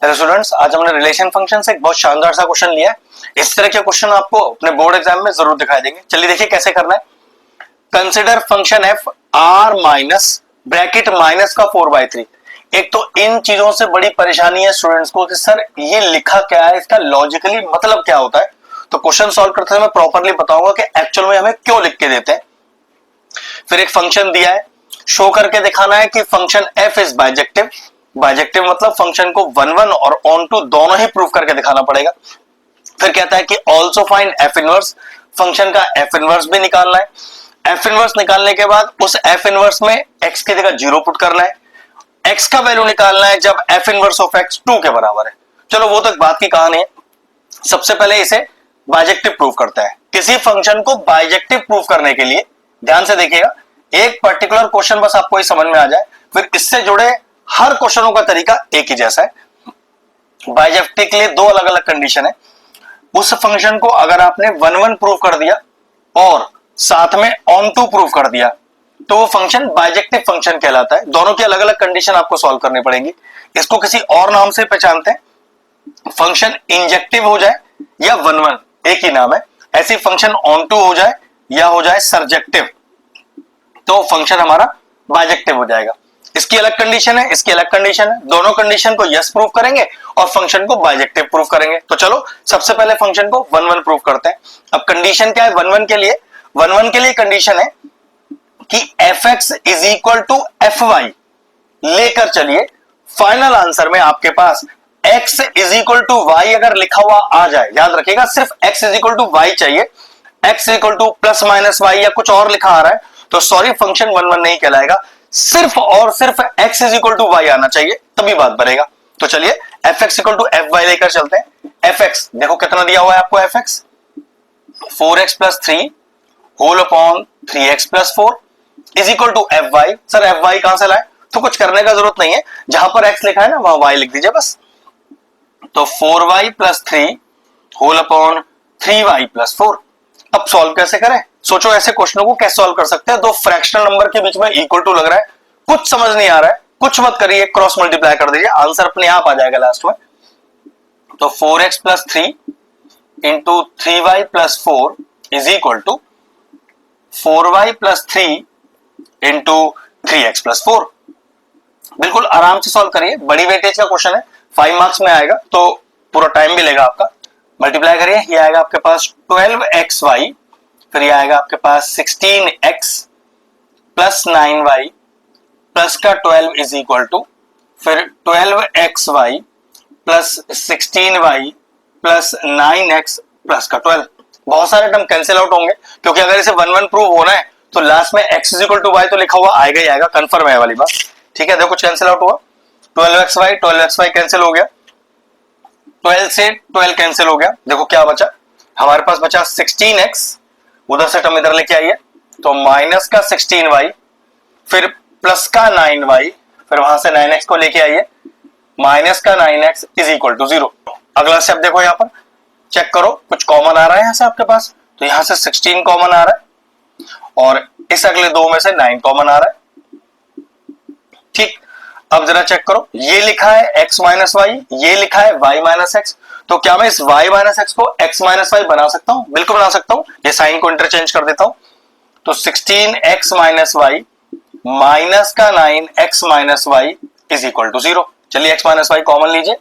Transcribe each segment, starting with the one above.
Hello students, आज हमने relation function से एक बहुत शानदार सा क्वेश्चन लिया है। इस तरह के क्वेश्चन आपको अपने बोर्ड एग्जाम में जरूर दिखाई देंगे। चलिए देखिए कैसे करना है। Consider function F R minus bracket minus का 4/3। एक तो इन चीजों से बड़ी परेशानी है स्टूडेंट्स को कि सर ये लिखा क्या है, इसका लॉजिकली मतलब क्या होता है। तो क्वेश्चन सॉल्व करते समय प्रॉपरली बताऊंगा कि एक्चुअल में हमें क्यों लिख के देते हैं। फिर एक फंक्शन दिया है, शो करके दिखाना है कि function F is bijective. Bijective मतलब फंक्शन को 1 और ऑन टू दोनों ही प्रूव करके दिखाना पड़ेगा। फिर कहता है कि also find F inverse, function का एफ इनवर्स भी निकालना है। एफ इनवर्स निकालने के बाद उस एफ इनवर्स में एक्स की जगह 0 पुट करना है। एक्स का वैल्यू निकालना है जब एफ इनवर्स ऑफ एक्स 2 के बराबर है। चलो वो तो एक बात की कहानी है। सबसे पहले इसे बाइजेक्टिव प्रूव करता है। किसी फंक्शन को बाइजेक्टिव प्रूव करने के लिए ध्यान से देखिएगा, एक पर्टिकुलर क्वेश्चन बस आपको समझ में आ जाए, फिर इससे जुड़े हर क्वेश्चनों का तरीका एक ही जैसा है। बाइजेक्टिव के लिए दो अलग अलग कंडीशन है। उस फंक्शन को अगर आपने 1 प्रूव कर दिया और साथ में ऑन टू प्रूव कर दिया तो वो फंक्शन बाइजेक्टिव फंक्शन कहलाता है। दोनों की अलग अलग कंडीशन आपको सॉल्व करनी पड़ेगी। इसको किसी और नाम से पहचानते हैं, फंक्शन इंजेक्टिव हो जाए या 1 एक ही नाम है। ऐसी फंक्शन ऑन टू हो जाए या हो जाए सर्जेक्टिव तो फंक्शन हमारा बाइजेक्टिव हो जाएगा। इसकी अलग कंडीशन है, इसकी अलग कंडीशन है। दोनों कंडीशन को यस प्रूव करेंगे और फंक्शन को बाइजेक्टिव प्रूव करेंगे। तो चलो सबसे पहले फंक्शन को 1 प्रूव करते हैं। अब कंडीशन क्या है 1 के लिए? 1 के लिए कंडीशन है कि f x is equal to f y लेकर चलिए फाइनल आंसर में आपके पास x is equal to y अगर लिखा हुआ आ जाए, याद रखिएगा सिर्फ x is equal to y चाहिए। x equal to plus minus y या कुछ और लिखा आ रहा है तो सॉरी फंक्शन 1 नहीं कहलाएगा। सिर्फ और सिर्फ x is equal to y आना चाहिए तभी बात बनेगा। तो चलिए f x equal to f y लेकर चलते हैं। एफ एक्स देखो कितना दिया हुआ है आपको, f x 4x plus 3 whole upon 3x plus 4 is equal to f y. Sir f y कहां से लाए? तो कुछ करने का जरूरत नहीं है, जहां पर x लिखा है ना वहां y लिख दीजिए बस। तो 4y plus 3 whole upon 3y plus 4। अब सॉल्व कैसे करें? सोचो ऐसे क्वेश्चनों को कैसे सॉल्व कर सकते हैं। दो फ्रैक्शनल नंबर के बीच में इक्वल टू लग रहा है, कुछ समझ नहीं आ रहा है, कुछ मत करिए, क्रॉस मल्टीप्लाई कर दीजिए, आंसर अपने आप आ जाएगा लास्ट में। तो 4x plus 3 into 3y plus 4 is equal to 4y plus 3 into 3x plus 4। बिल्कुल आराम से सॉल्व करिए, बड़ी वेटेज का क्वेश्चन है, 5 मार्क्स में आएगा तो पूरा टाइम भी लेगा आपका। मल्टीप्लाई करिए, ये आएगा आपके पास 12xy, फिर ये आएगा आपके पास 16x प्लस 9y प्लस का 12 इज इक्वल टू फिर 12xy plus 16y plus 9x plus का 12। बहुत सारे टर्म कैंसिल आउट होंगे क्योंकि अगर इसे 1 प्रूव होना है तो लास्ट में x is equal to y तो लिखा हुआ आएगा ही आएगा, कंफर्म है वाली बात। ठीक है, देखो कुछ कैंसिल आउट हुआ, 12xy कैंसिल हो गया, 12 से 12 कैंसिल हो गया। देखो क्या बचा, हमारे पास बचा 16x, उधर से टर्म इधर लेके आइए तो माइनस का 16y फिर प्लस का 9y, फिर वहां से 9x को लेके आइए माइनस का 9x इज इक्वल टू 0। अगला स्टेप देखो, यहां पर चेक करो कुछ कॉमन आ रहा है यहां से आपके पास, तो यहां से 16 कॉमन आ रहा है और इस अगले दो में से 9 कॉमन आ रहा है। ठीक, अब जरा चेक करो, ये लिखा है x माइनस वाई, ये लिखा है y माइनस एक्स, तो क्या मैं इस y माइनस एक्स को x माइनस वाई बना सकता हूं? बिल्कुल बना सकता हूं, ये साइन को इंटरचेंज कर देता हूं। तो 16x माइनस वाई माइनस का 9x minus y is equal to 0। चलिए x माइनस वाई कॉमन लीजिए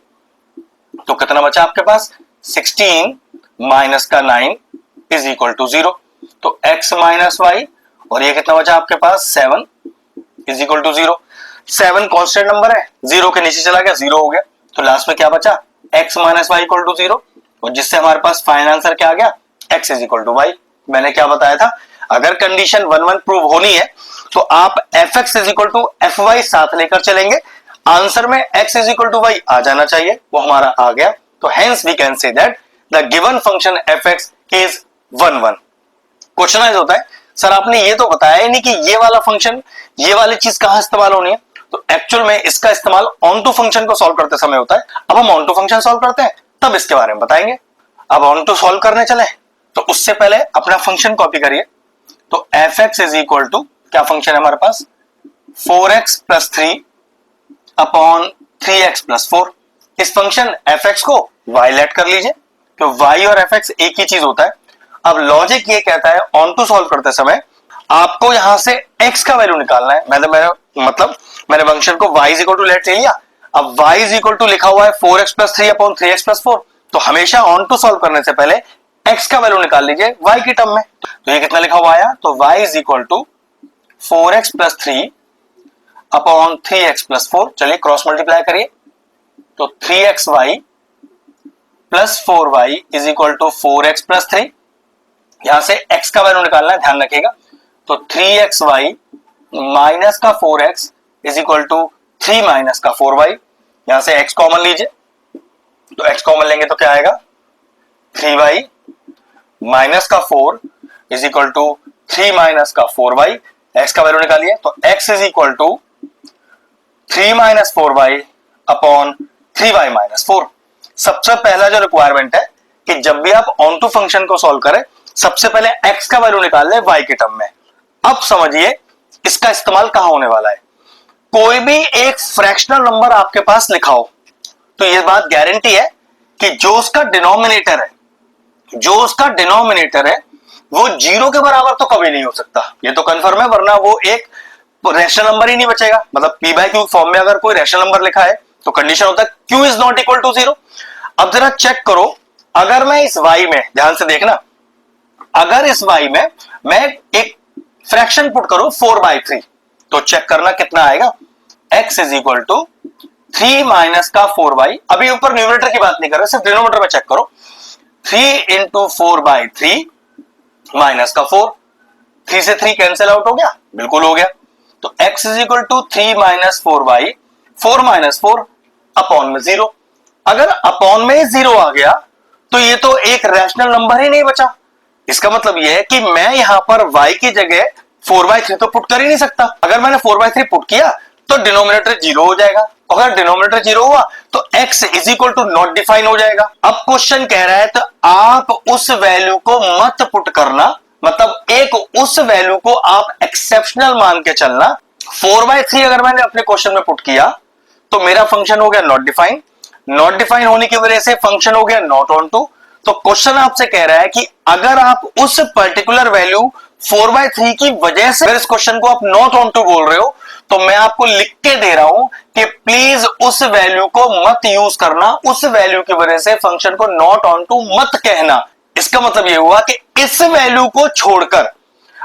तो कितना बचा आपके पास, 16 माइनस का 9 इज इक्वल टू 0। तो x माइनस वाई और ये कितना बचा आपके पास 7 is equal to 0। 7 constant number है, 0 के नीचे चला गया 0 हो गया, तो लास्ट में क्या बचा x minus y equal to 0 और जिससे हमारे पास फाइनल आंसर क्या आ गया x is equal to y. मैंने क्या बताया था, अगर कंडीशन 1 प्रूव होनी है तो आप f x is equal to f y साथ लेकर चलेंगे, आंसर में x is equal to y आ जाना चाहिए, वो हमारा आ गया। तो hence we can say that the given function f x is 1। Question होता है सर आपने ये तो बताया ही नहीं कि ये वाला फंक्शन, ये वाली चीज कहां इस्तेमाल होनी है। तो एक्चुअल में इसका इस्तेमाल ऑन टू फंक्शन को सॉल्व करते समय होता है। अब हम ऑन टू फंक्शन सॉल्व करते हैं तब इसके बारे में बताएंगे। अब ऑन टू सॉल्व करने चले तो उससे पहले अपना फंक्शन कॉपी करिए। तो f x is equal to क्या फंक्शन है हमारे पास 4x plus 3 upon 3x plus 4। इस फंक्शन fx को y लेट कर लीजिए, तो y और fx एक ही चीज होता है। अब लॉजिक ये कहता है ऑन टू सॉल्व करते समय आपको यहां से x का वैल्यू निकालना है। मैंने फंक्शन को y इक्वल टू लेट ले लिया। अब y इक्वल टू लिखा हुआ है 4x plus 3 upon 3x plus 4, तो हमेशा ऑन टू सॉल्व करने से पहले x का वैल्यू निकाल लीजिए y की टर्म में। तो ये कितना लिखा हुआ आया, तो y is equal to 4x plus 3 upon 3x plus 4। चलिए क्रॉस मल्टीप्लाई करिए, तो 3xy plus 4y is equal to 4x plus 3। यहां से x का वैल्यू निकालना है, ध्यान रखिएगा। तो 3xy माइनस का 4x is equal to 3 minus का 4y। यहां से x कॉमन लीजिए, तो x कॉमन लेंगे तो क्या आएगा, 3y माइनस का 4 इज इक्वल टू 3 माइनस का 4y। x का वैल्यू निकालिए, तो x is equal to 3 minus 4y upon 3y minus 4। सबसे पहला जो रिक्वायरमेंट है कि जब भी आप ऑन टू फंक्शन को सॉल्व करें सबसे पहले x का वैल्यू निकाल ले y के टर्म में। अब समझिए इसका इस्तेमाल कहां होने वाला है। कोई भी एक फ्रैक्शनल नंबर आपके पास लिखा हो तो यह बात गारंटी है कि जो उसका डिनोमिनेटर है वो जीरो के बराबर तो कभी नहीं हो सकता, ये तो कंफर्म है, वरना वो एक रैशनल नंबर ही नहीं बचेगा। मतलब p बाय क्यू फॉर्म में अगर कोई रैशनल नंबर लिखा है तो कंडीशन होता है q is not equal to 0। अब जरा चेक करो, अगर मैं इस y में, ध्यान से देखना, अगर इस y में मैं एक फ्रैक्शन पुट करूं 4/3, तो चेक करना कितना आएगा, x is equal to 3 minus का 4y। अभी ऊपर न्यूमरेटर की बात नहीं कर रहे, सिर्फ डिनोमिनेटर में चेक करो, 3 इंटू 4/3 माइनस का 4, 3 से 3 कैंसिल आउट हो गया, बिल्कुल हो गया। तो x is equal to 3 minus 4 minus 4 upon में 0। अगर अपॉन में 0 आ गया तो ये तो एक रैशनल नंबर ही नहीं बचा। इसका मतलब ये है कि मैं यहां पर y की जगह 4/3 तो पुट कर ही नहीं सकता। अगर मैंने 4/3 पुट किया तो डिनोमिनेटर 0 हो जाएगा, अगर डिनोमिनेटर 0 हुआ तो x is equal to not define हो जाएगा। अब क्वेश्चन कह रहा है तो आप उस वैल्यू को मत पुट करना, मतलब एक उस वैल्यू को आप एक्सेप्शनल मान के चलना। 4/3 अगर मैंने अपने क्वेश्चन में पुट किया तो मेरा फंक्शन हो गया नॉट डिफाइन होने की वजह से फंक्शन हो गया नॉट ऑन टू। तो क्वेश्चन आपसे कह रहा है कि अगर आप उस पर्टिकुलर वैल्यू 4/3 की वजह से इस क्वेश्चन को आप नॉट ऑन टू बोल रहे हो, तो मैं आपको लिख के दे रहा हूं कि प्लीज उस वैल्यू को मत यूज करना, उस वैल्यू की वजह से फंक्शन को नॉट ऑन टू मत कहना। इसका मतलब यह हुआ कि इस वैल्यू को छोड़कर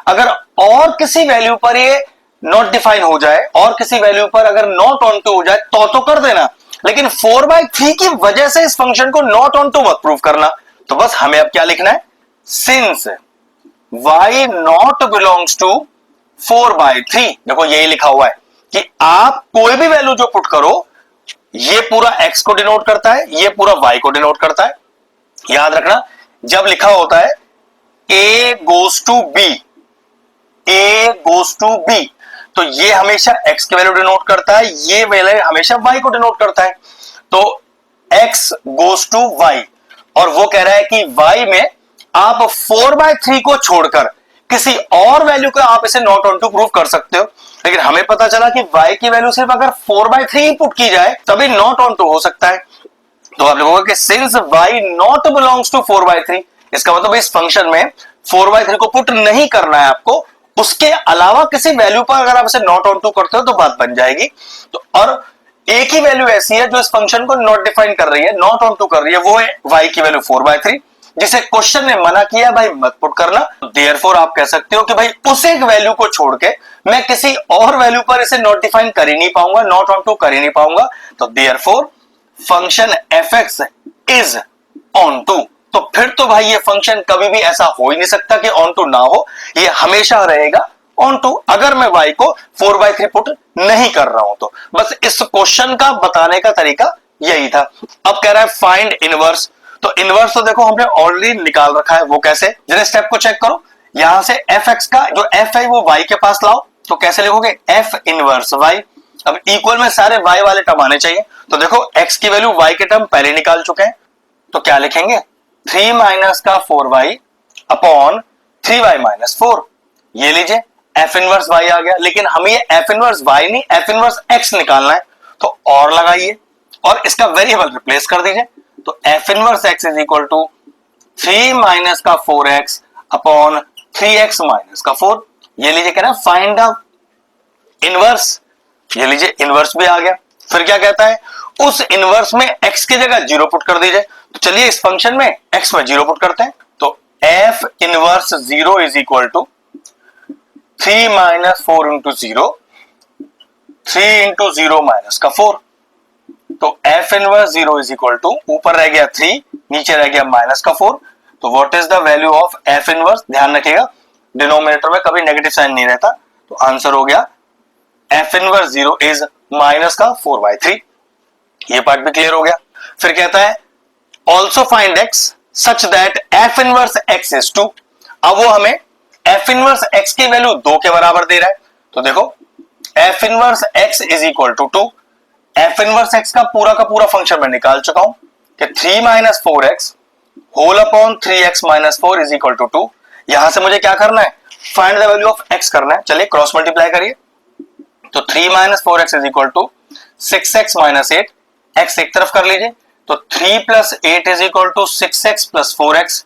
अगर और किसी वैल्यू पर ये नॉट डिफाइन हो जाए और किसी वैल्यू पर अगर नॉट ऑन टू हो जाए तो कर देना, लेकिन 4/3 की वजह से इस फंक्शन को नॉट ऑन टू मत प्रूव करना। तो बस हमें अब क्या लिखना है, since y not belongs to 4/3। देखो यही लिखा हुआ है कि आप कोई भी वैल्यू जो पुट करो, ये पूरा x को डिनोट करता है, ये पूरा y को डिनोट करता है। याद रखना जब लिखा होता है a goes to b, तो ये हमेशा x की वैल्यू डिनोट करता है, ये वैल्यू हमेशा y को डिनोट करता है। तो x goes to y, और वो कह रहा है कि y में आप 4/3 को छोड़कर किसी और वैल्यू को आप इसे नॉट ऑन टू प्रूव कर सकते हो। लेकिन हमें पता चला कि y की वैल्यू सिर्फ अगर 4/3 पुट की जाए तभी नॉट ऑन टू हो सकता है। तो आप लोगों कि since y not belongs to 4/3, इसका मतलब इस फंक्शन में 4/3 को पुट नहीं करना है आपको, उसके अलावा किसी वैल्यू पर अगर आप इसे नॉट ऑन टू करते हो तो बात बन जाएगी। तो और एक ही वैल्यू ऐसी है जो इस फंक्शन को नॉट डिफाइन कर रही है, नॉट ऑन टू कर रही है, वो है y की वैल्यू 4/3, जिसे क्वेश्चन ने मना किया भाई मत पुट करना। देयरफॉर आप कह सकते हो कि भाई उस एक वैल्यू को छोड़ के मैं किसी और वैल्यू पर इसे नॉट डिफाइन कर ही नहीं पाऊंगा, नॉट ऑन टू कर ही नहीं पाऊंगा। तो therefore function fx is onto. तो फिर तो भाई ये फंक्शन कभी भी ऐसा हो ही नहीं सकता कि ऑन टू ना हो, ये हमेशा रहेगा ऑन टू अगर मैं y को 4/3 पुट नहीं कर रहा हूं तो। बस इस क्वेश्चन का बताने का तरीका यही था। अब कह रहा है फाइंड इनवर्स, तो इनवर्स तो देखो हमने ऑलरेडी निकाल रखा है, वो कैसे, जरा स्टेप को चेक करो। यहां से fx का जो f है वो y के पास लाओ, तो कैसे लिखोगे, f इनवर्स y। अब इक्वल में सारे y वाले टर्म आने चाहिए, तो देखो x की वैल्यू y के टर्म पहले निकाल चुके हैं, तो क्या लिखेंगे, 3 माइनस का 4y अपॉन 3y माइनस 4। ये लीजिए f इनवर्स y आ गया, लेकिन हमें ये f इनवर्स y नहीं f इनवर्स x निकालना है, तो और लगाइए और इसका वेरिएबल रिप्लेस कर दीजिए, तो f inverse x is equal to 3 minus का 4x अपॉन 3x माइनस का 4। ये लीजिए कह रहा है फाइंड द इनवर्स, ये लीजिए इनवर्स भी आ गया। फिर क्या कहता है, उस इनवर्स में x की जगह 0 पुट कर दीजिए। तो चलिए इस फंक्शन में x में 0 पुट करते हैं, तो f inverse 0 is equal to 3 minus 4 into 0, 3 into 0 minus का 4। तो f inverse 0 is equal to, ऊपर रह गया 3, नीचे रह गया माइनस का 4। तो what is the value of f inverse, ध्यान रखिएगा डिनोमिनेटर में कभी नेगेटिव साइन नहीं रहता। तो आंसर हो गया f इनवर्स 0 इज माइनस का 4/3। ये पार्ट भी क्लियर हो गया। फिर कहता है also find x such that f inverse x is 2। अब वो हमें f इनवर्स x की वैल्यू 2 के बराबर दे रहा है। तो देखो f inverse x is equal to 2। f inverse x का पूरा फंक्शन मैं निकाल चुका हूं कि 3 minus 4x whole upon 3x minus 4 is equal to 2। यहां से मुझे क्या करना है, find the value of x करना है। चलिए क्रॉस मल्टीप्लाई करिए, तो 3 minus 4x is equal to 6x minus 8, x एक तरफ कर लीजिए, तो 3 plus 8 is equal to 6x plus 4x,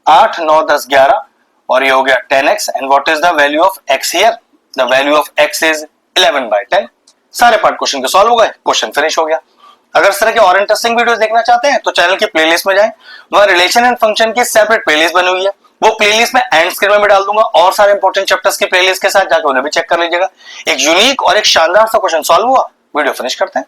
8 9 10 11 और ये हो गया 10x। And what is the value of x here, the value of x is 11/10। सारे पार्ट क्वेश्चन के सॉल्व हो गए, क्वेश्चन फिनिश हो गया। अगर इस तरह के और इंटरेस्टिंग वीडियोस देखना चाहते हैं तो चैनल की प्लेलिस्ट में जाएं, वहां रिलेशन एंड फंक्शन की सेपरेट प्लेलिस्ट बनी हुई है, वो प्लेलिस्ट में एंड स्क्रीन में भी डाल दूंगा और सारे इंपॉर्टेंट चैप्टर्स की प्लेलिस्ट के साथ जाकर उन्हें भी चेक कर लीजिएगा। एक यूनिक और एक शानदार सा क्वेश्चन सॉल्व हुआ, वीडियो फिनिश करते हैं।